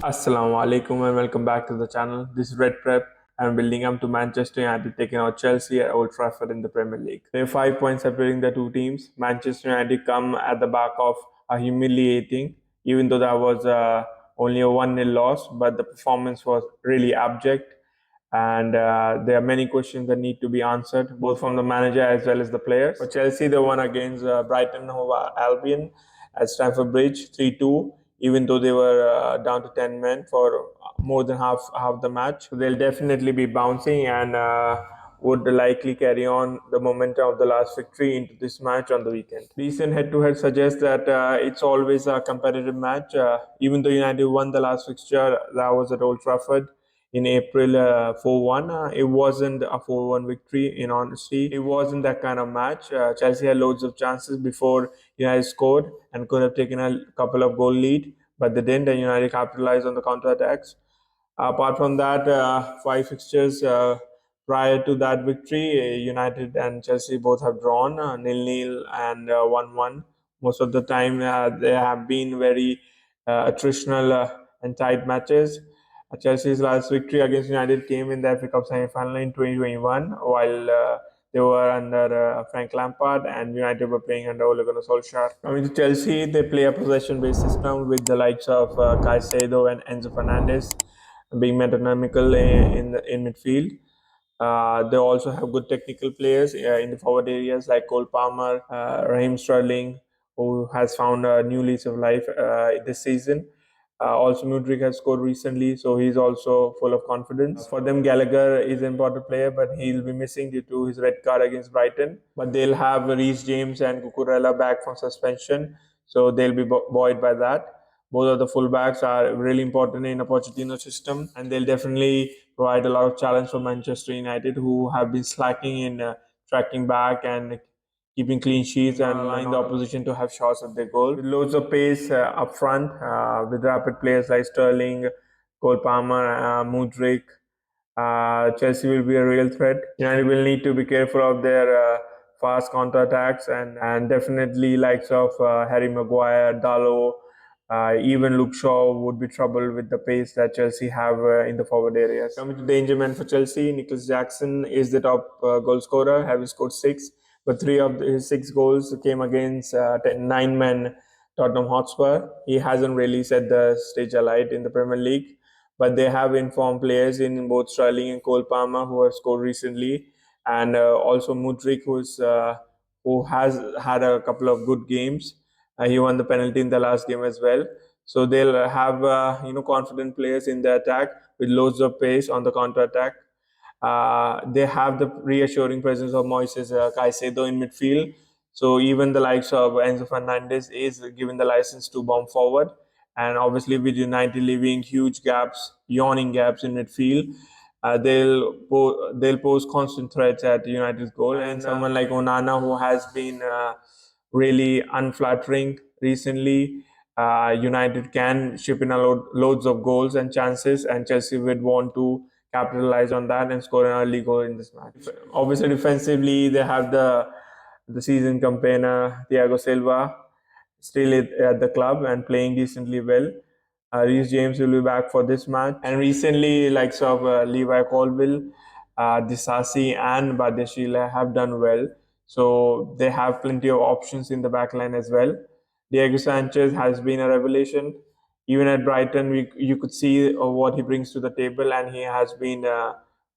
Assalamu alaikum and welcome back to the channel. This is Red Prep. I'm building up to Manchester United taking out Chelsea at Old Trafford in the Premier League. There are 5 points separating the two teams. Manchester United come at the back of a humiliating, even though that was only a 1-0 loss, but the performance was really abject. And there are many questions that need to be answered, both from the manager as well as the players. For Chelsea, they won against Brighton Hove Albion at Stamford Bridge 3-2, even though they were down to 10 men for more than half the match. So they'll definitely be bouncing and would likely carry on the momentum of the last victory into this match on the weekend. Recent head-to-head suggests that it's always a competitive match. Even though United won the last fixture, that was at Old Trafford in April 4-1. It wasn't a 4-1 victory, in honesty. It wasn't that kind of match. Chelsea had loads of chances before United scored and could have taken a couple of goal lead, but they didn't, and United capitalized on the counter-attacks. Apart from that, five fixtures prior to that victory, United and Chelsea both have drawn nil-nil and 1-1. Most of the time, they have been very attritional and tight matches. Chelsea's last victory against United came in the FA Cup semi-final in 2021, while they were under Frank Lampard and United were playing under Ole Gunnar Solskjaer. Coming to Chelsea, they play a possession-based system with the likes of Caicedo and Enzo Fernandez being metonymical in midfield. They also have good technical players in the forward areas like Cole Palmer, Raheem Sterling, who has found a new lease of life this season. Also, Mudryk has scored recently, so he's also full of confidence. For them, Gallagher is an important player, but he'll be missing due to his red card against Brighton. But they'll have Reece James and Cucurella back from suspension, so they'll be buoyed by that. Both of the fullbacks are really important in a Pochettino system, and they'll definitely provide a lot of challenge for Manchester United, who have been slacking in tracking back and keeping clean sheets and allowing the opposition to have shots at their goal. With loads of pace up front, with rapid players like Sterling, Cole Palmer, Mudryk, Chelsea will be a real threat. United will need to be careful of their fast counter-attacks and definitely likes of Harry Maguire, Dalot, even Luke Shaw would be troubled with the pace that Chelsea have in the forward areas. Coming to danger man for Chelsea, Nicholas Jackson is the top goal scorer, having scored six, but three of his six goals came against 9-man Tottenham Hotspur. He hasn't really set the stage alight in the Premier League, but they have informed players in both Sterling and Cole Palmer who have scored recently, and also Mudryk, who has had a couple of good games. He won the penalty in the last game as well. So they'll have confident players in the attack with loads of pace on the counter attack. They have the reassuring presence of Moises Caicedo in midfield. So even the likes of Enzo Fernandez is given the license to bomb forward. And obviously, with United leaving huge gaps, yawning gaps in midfield, they'll pose constant threats at United's goal. And someone like Onana, who has been really unflattering recently, United can ship in loads of goals and chances, and Chelsea would want to capitalize on that and score an early goal in this match. Obviously, defensively, they have the season campaigner Thiago Silva still at the club and playing decently well. Reece James will be back for this match. And recently, likes of Levi Colville, Disasi, and Badeshila have done well. So they have plenty of options in the back line as well. Diego Sanchez has been a revelation. Even at Brighton, you could see what he brings to the table, and he has been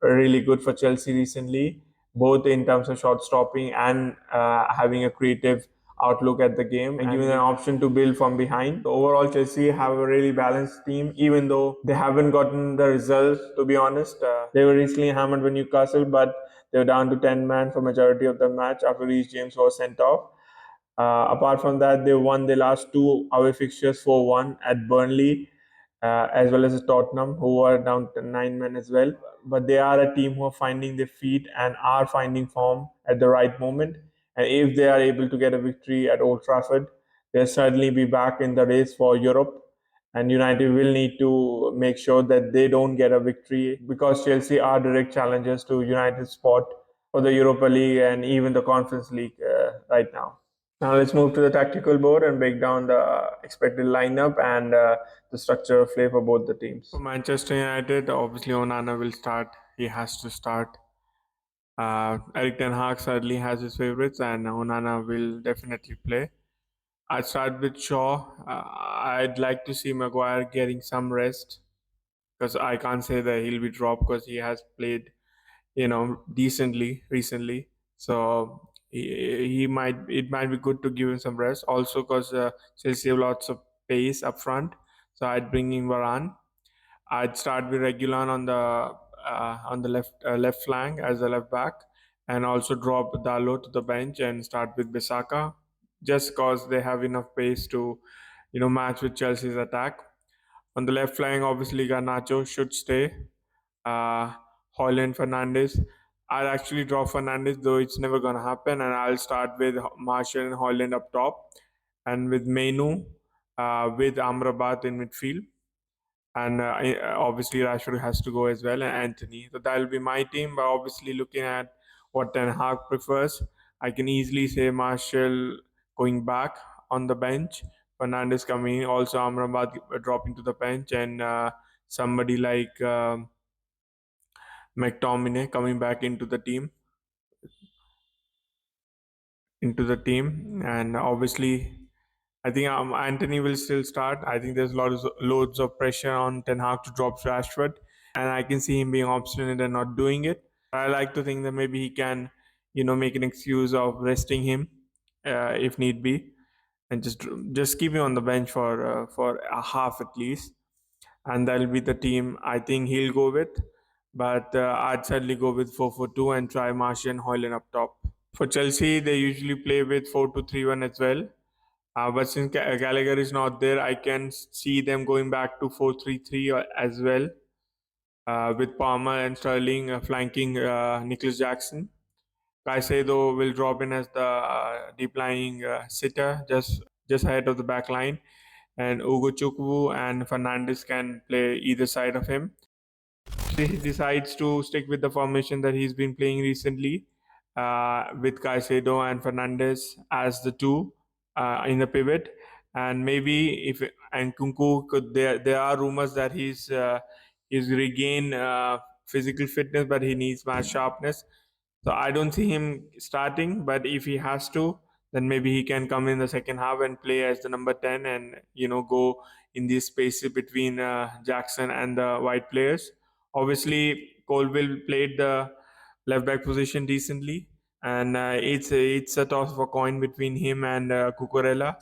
really good for Chelsea recently, both in terms of shot stopping and having a creative outlook at the game and giving an option to build from behind. Overall, Chelsea have a really balanced team, even though they haven't gotten the results, to be honest. They were recently hammered by Newcastle, but they were down to 10 man for majority of the match after Reece James was sent off. Apart from that, they won the last two away fixtures 4-1 at Burnley, as well as Tottenham, who are down to 9 men as well. But they are a team who are finding their feet and are finding form at the right moment. And if they are able to get a victory at Old Trafford, they'll certainly be back in the race for Europe. And United will need to make sure that they don't get a victory, because Chelsea are direct challengers to United's spot for the Europa League and even the Conference League right now. Now let's move to the tactical board and break down the expected lineup and the structure of play for both the teams. For Manchester United, obviously Onana will start. He has to start. Eric Ten Hag certainly has his favorites, and Onana will definitely play. I'd start with Shaw. I'd like to see Maguire getting some rest because I can't say that he'll be dropped because he has played, decently recently. So he might it might be good to give him some rest. Also, because Chelsea have lots of pace up front, so I'd bring in Varane. I'd start with Regulon on the left flank as a left back, and also drop Dalo to the bench and start with Bisaka, just because they have enough pace to, match with Chelsea's attack. On the left flank, obviously Garnacho should stay. Uh, Hoyland Fernandez. I'll actually drop Fernandez, though it's never gonna happen, and I'll start with Martial and Hoyland up top, and with Menu, with Amrabat in midfield, and obviously Rashford has to go as well, and Anthony. So that'll be my team. But obviously, looking at what Ten Hag prefers, I can easily say Martial going back on the bench, Fernandez coming in, also Amrabat dropping to the bench, and somebody like McTominay coming back into the team, and obviously I think Anthony will still start. I think there's loads of pressure on Ten Hag to drop Rashford, and I can see him being obstinate and not doing it. I like to think that maybe he can, make an excuse of resting him if need be, and just keep him on the bench for a half at least, and that'll be the team I think he'll go with. But I'd sadly go with 4-4-2 and try Martial and Hoyland up top. For Chelsea, they usually play with 4-2-3-1 as well. But since Gallagher is not there, I can see them going back to 4-3-3 as well, with Palmer and Sterling flanking Nicholas Jackson. Caicedo will drop in as the deep lying sitter, just ahead of the back line, and Ugo Chukwu and Fernandes can play either side of him. He decides to stick with the formation that he's been playing recently, with Caicedo and Fernandez as the two in the pivot, and maybe if and Kunku could there are rumors that he's regained physical fitness, but he needs match sharpness. So I don't see him starting, but if he has to, then maybe he can come in the second half and play as the number 10, and go in these spaces between Jackson and the white players. Obviously, Colville played the left back position decently, and it's a toss of a coin between him and Cucurella.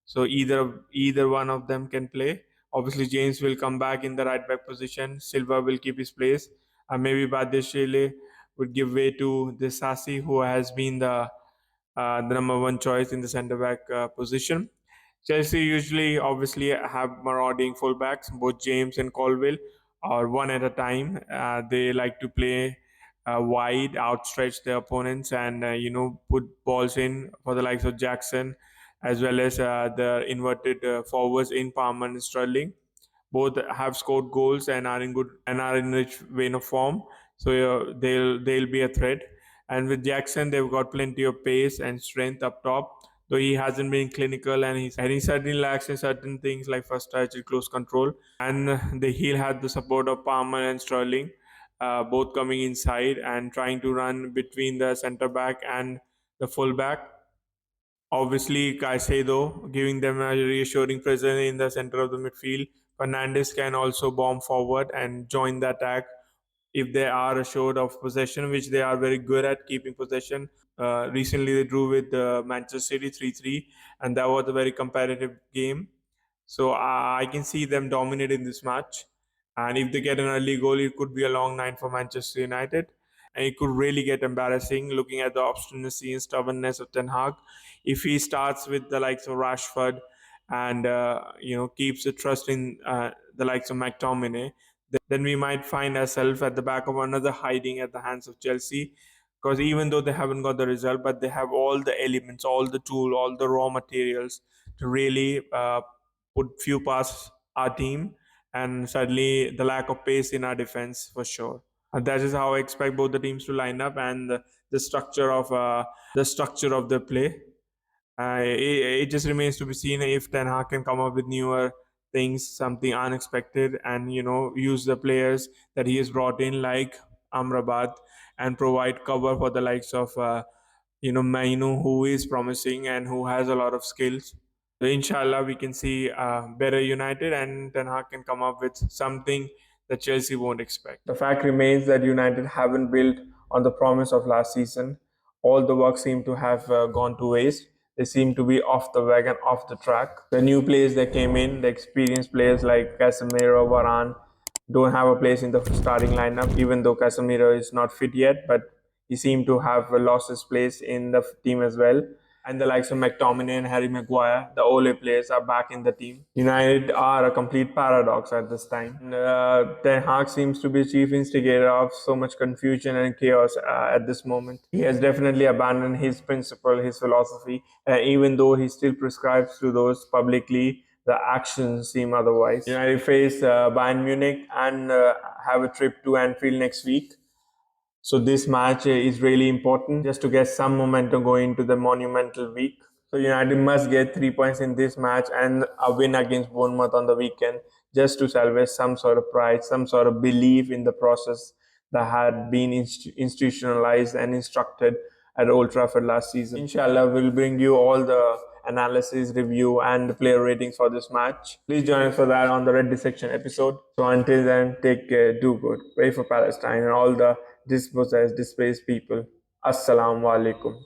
So either one of them can play. Obviously, James will come back in the right back position. Silva will keep his place, and maybe Badeshile would give way to this Sassi, who has been the number one choice in the centre back position. Chelsea usually, obviously, have marauding fullbacks, both James and Colville, or one at a time. They like to play wide, outstretch their opponents, and put balls in for the likes of Jackson, as well as the inverted forwards in Palmer and Sterling. Both have scored goals and are in rich vein of form, so they'll be a threat. And with Jackson, they've got plenty of pace and strength up top, though he hasn't been clinical, and he certainly lacks in certain things like first touch and close control. And he'll have the support of Palmer and Sterling, both coming inside and trying to run between the centre back and the full back. Obviously, Caicedo giving them a reassuring presence in the center of the midfield. Fernandes can also bomb forward and join the attack if they are assured of possession, which they are very good at keeping possession. Recently, they drew with Manchester City 3-3, and that was a very competitive game. So I can see them dominating this match. And if they get an early goal, it could be a long night for Manchester United. And it could really get embarrassing looking at the obstinacy and stubbornness of Ten Hag. If he starts with the likes of Rashford and keeps the trust in the likes of McTominay, then we might find ourselves at the back of another hiding at the hands of Chelsea. Because even though they haven't got the result, but they have all the elements, all the tool, all the raw materials to really put few past our team, and certainly the lack of pace in our defense for sure. And that is how I expect both the teams to line up, and the structure of the play. It just remains to be seen if Ten Hag can come up with newer things, something unexpected, and use the players that he has brought in, like Amrabat, and provide cover for the likes of Mainu, who is promising and who has a lot of skills. So inshallah, we can see better United, and Ten Hag can come up with something that Chelsea won't expect. The fact remains that United haven't built on the promise of last season. All the work seemed to have gone to waste. They seem to be off the wagon, off the track. The new players that came in, the experienced players like Casemiro, Varane, don't have a place in the starting lineup, even though Casemiro is not fit yet, but he seemed to have lost his place in the team as well. And the likes of McTominay and Harry Maguire, the Ole players, are back in the team. United are a complete paradox at this time. Ten Hag seems to be chief instigator of so much confusion and chaos at this moment. He has definitely abandoned his principle, his philosophy, even though he still prescribes to those publicly. The actions seem otherwise. United face Bayern Munich and have a trip to Anfield next week. So this match is really important just to get some momentum going into the monumental week. So United must get 3 points in this match and a win against Bournemouth on the weekend just to salvage some sort of pride, some sort of belief in the process that had been institutionalized and instructed at Old Trafford last season. Inshallah, we'll bring you all the analysis, review, and the player ratings for this match. Please join us for that on the Red Dissection episode. So until then, take care, do good, pray for Palestine and all the dispossessed, displaced people. Assalamu alaikum.